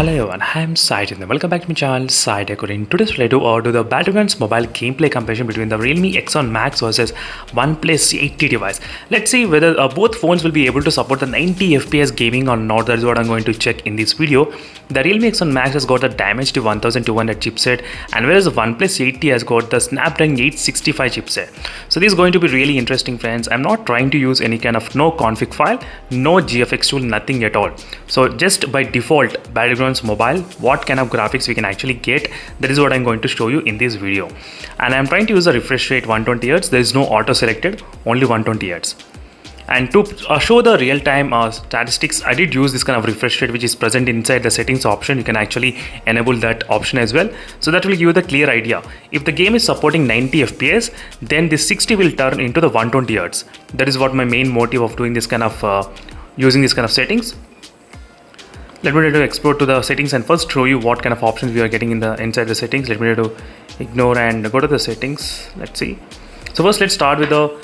Hello everyone, I am Sai and welcome back to my channel Sai Tech. In today's video, do the Battlegrounds mobile gameplay comparison between the Realme X7 Max versus OnePlus 8T device. Let's see whether both phones will be able to support the 90 FPS gaming or not. That is what I'm going to check in this video. The Realme X7 Max has got the dimensity1200 chipset, and whereas the OnePlus 8T has got the snapdragon865 chipset. So this is going to be really interesting, friends. I'm not trying to use any kind of no config file, no GFX tool, nothing at all. So just by default, Battlegrounds mobile, what kind of graphics we can actually get, that is what I'm going to show you in this video. And I'm trying to use a refresh rate 120Hz. There is no auto selected, only 120Hz. And to show the real-time statistics, I did use this kind of refresh rate which is present inside the settings option. You can actually enable that option as well. So that will give you the clear idea. If the game is supporting 90 FPS, then this 60 will turn into the 120Hz. That is what my main motive of doing this kind of using this kind of settings. Let me try to explore to the settings and first show you what kind of options we are getting in the inside the settings. Let me try to ignore and go to the settings. Let's see. So first let's start with the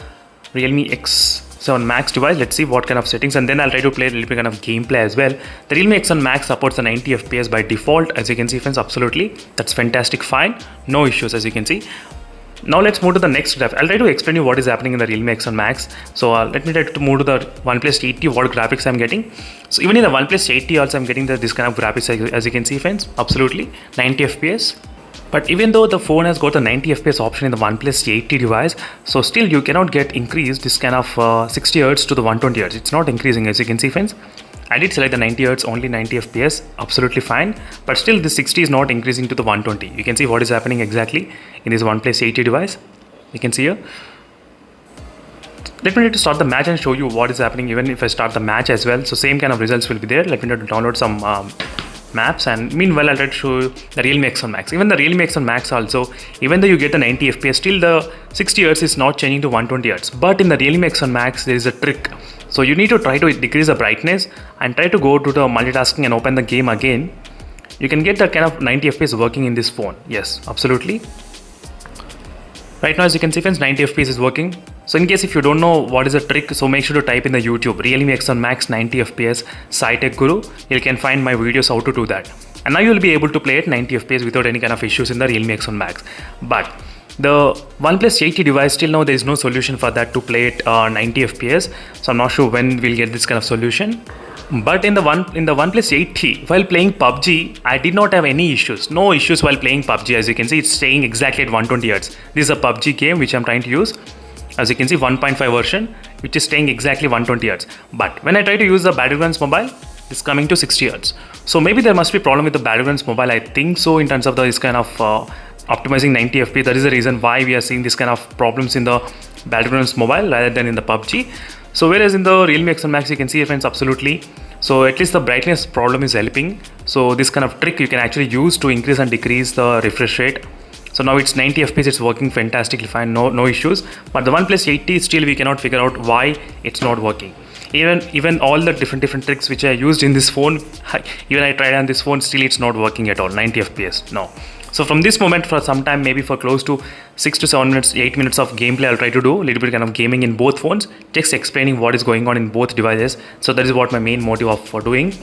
Realme X7 Max device. Let's see what kind of settings, and then I'll try to play a little bit kind of gameplay as well. The Realme X7 Max supports the 90 FPS by default, as you can see, friends. Absolutely, that's fantastic, fine, no issues, as you can see. Now let's move to the next graph. I'll try to explain you what is happening in the Realme X7 Max. So let me try to move to the OnePlus 8T, what graphics I'm getting. So even in the OnePlus 8T also I'm getting this kind of graphics, as you can see, friends. Absolutely 90 FPS. But even though the phone has got the 90 FPS option in the OnePlus 8T device, so still you cannot get increased this kind of 60 Hz to the 120 Hz. It's not increasing, as you can see, friends. I did select the 90 Hz, only 90 FPS, absolutely fine. But still the 60 is not increasing to the 120. You can see what is happening exactly in this OnePlus 8T device. You can see here. Let me try to start the match and show you what is happening even if I start the match as well. So same kind of results will be there. Let me try to download some maps, and meanwhile I'll try to show you the Realme X7 Max. Even the Realme X7 Max also, even though you get the 90 FPS, still the 60 Hz is not changing to 120 Hz. But in the Realme X7 Max there is a trick. So you need to try to decrease the brightness and try to go to the multitasking and open the game again. You can get that kind of 90 FPS working in this phone. Yes, absolutely. Right now, as you can see, friends, 90 FPS is working. So in case if you don't know what is the trick, so make sure to type in the YouTube Realme X7 Max 90 FPS Sai Tech Guru. You can find my videos how to do that. And now you will be able to play at 90 FPS without any kind of issues in the Realme X7 Max. But the OnePlus 8T device, still now there is no solution for that to play at 90 FPS. So I'm not sure when we'll get this kind of solution. But in the OnePlus 8T, while playing PUBG, I did not have any issues. No issues while playing PUBG. As you can see, it's staying exactly at 120 Hz. This is a PUBG game which I'm trying to use. As you can see, 1.5 version, which is staying exactly 120 Hz. But when I try to use the Battlegrounds mobile, it's coming to 60 Hz. So maybe there must be a problem with the Battlegrounds mobile. I think so, in terms of this kind of optimizing 90 FPS. That is the reason why we are seeing this kind of problems in the Battlegrounds mobile rather than in the PUBG. So whereas in the Realme X7 Max, you can see, friends, absolutely. So at least the brightness problem is helping. So this kind of trick you can actually use to increase and decrease the refresh rate. So now it's 90 FPS, it's working fantastically fine, no issues. But the OnePlus 8T, still we cannot figure out why it's not working. Even all the different tricks which I used in this phone, even I tried on this phone, still it's not working at all, 90 FPS, no. So from this moment, for some time, maybe for close to 6 to 7 minutes, 8 minutes of gameplay, I'll try to do a little bit kind of gaming in both phones, just explaining what is going on in both devices. So that is what my main motive for doing.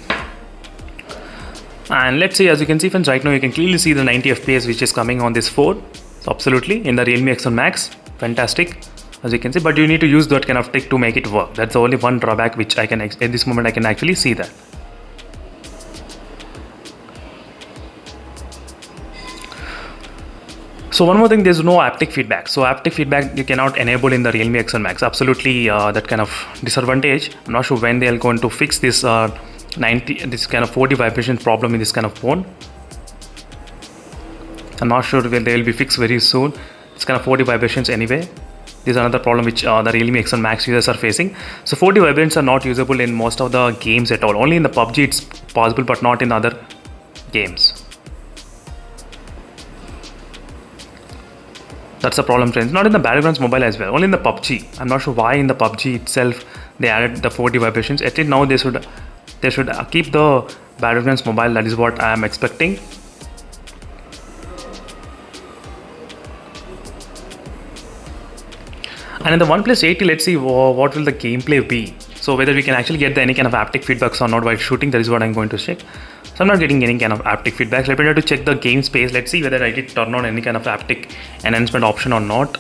And let's see, as you can see, friends, right now you can clearly see the 90 FPS which is coming on this phone. So absolutely, in the Realme X7 Max, fantastic, as you can see. But you need to use that kind of trick to make it work. That's the only one drawback which I can, at this moment, I can actually see that. So one more thing, there's no haptic feedback. So haptic feedback you cannot enable in the Realme X7 Max. Absolutely that kind of disadvantage. I'm not sure when they are going to fix this this kind of 40 vibration problem in this kind of phone. I'm not sure when they will be fixed very soon. It's kind of 40 vibrations anyway. This is another problem which the Realme X7 Max users are facing. So 40 vibrations are not usable in most of the games at all. Only in the PUBG it's possible, but not in other games. That's the problem, friends. Not in the Battlegrounds mobile as well. Only in the PUBG. I'm not sure why in the PUBG itself they added the 40 vibrations. At least now they should keep the Battlegrounds mobile. That is what I am expecting. And in the OnePlus 8T, let's see what will the gameplay be. So whether we can actually get any kind of haptic feedbacks or not while shooting, that is what I'm going to check. So I'm not getting any kind of haptic feedback. Let me try to check the game space. Let's see whether I did turn on any kind of haptic enhancement option or not.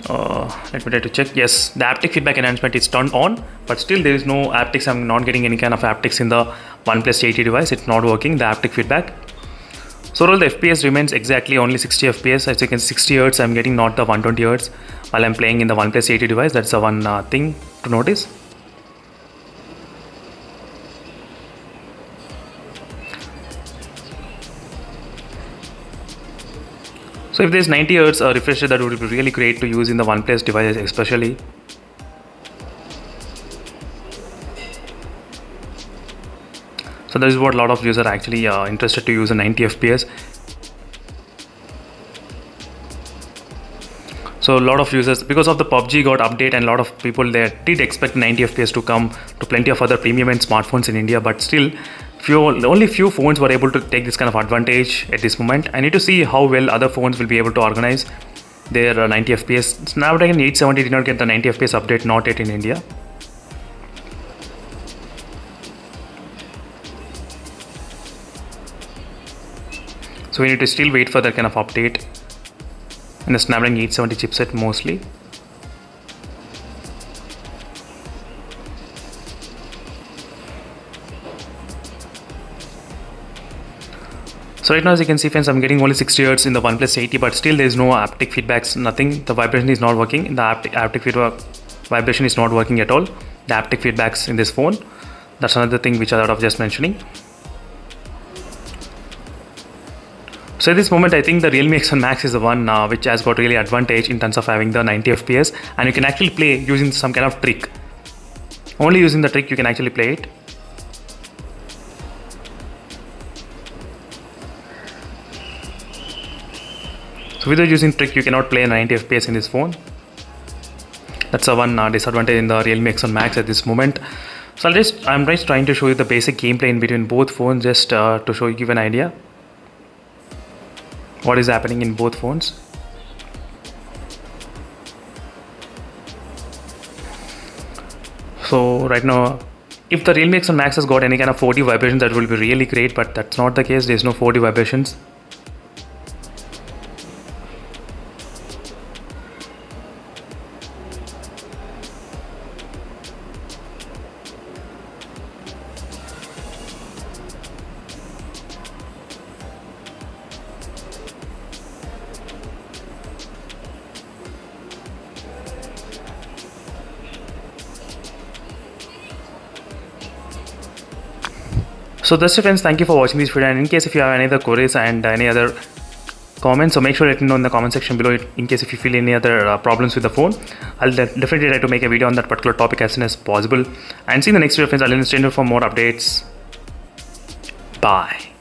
Let me try to check. Yes, the haptic feedback enhancement is turned on, but still there is no haptics. I'm not getting any kind of haptics in the OnePlus 8T device. It's not working, the haptic feedback. So overall, the FPS remains exactly only 60 FPS. As you can see, 60 Hz I'm getting, not the 120 Hz while I'm playing in the OnePlus 8T device. That's the one thing to notice. So if there's 90 Hz refresh rate, that would be really great to use in the OnePlus devices especially. So that is what a lot of users are actually interested to use a 90 FPS. So a lot of users, because of the PUBG got update, and a lot of people there did expect 90 FPS to come to plenty of other premium end smartphones in India, but still only few phones were able to take this kind of advantage at this moment. I need to see how well other phones will be able to organize their 90 FPS. Snapdragon 870 did not get the 90 FPS update, not yet in India. So we need to still wait for that kind of update in the Snapdragon 870 chipset mostly. So right now, as you can see friends, I'm getting only 60 Hz in the OnePlus 8T, but still there is no haptic feedbacks, nothing. The vibration is not working. The haptic feedback vibration is not working at all. The haptic feedbacks in this phone. That's another thing which I thought of just mentioning. So at this moment, I think the Realme X7 Max is the one which has got really advantage in terms of having the 90 FPS, and you can actually play using some kind of trick. Only using the trick you can actually play it. So without using trick, you cannot play 90 FPS in this phone. That's the one disadvantage in the Realme X7 Max at this moment. So I'm just trying to show you the basic gameplay in between both phones, just to show you an idea what is happening in both phones. So right now, if the Realme X7 Max has got any kind of 4D vibrations, that will be really great, but that's not the case. There's no 4D vibrations. So that's it friends, thank you for watching this video, and in case if you have any other queries and any other comments, so make sure to let me know in the comment section below in case if you feel any other problems with the phone. I'll definitely try to make a video on that particular topic as soon as possible, and see you in the next video friends. I'll stay tuned for more updates. Bye.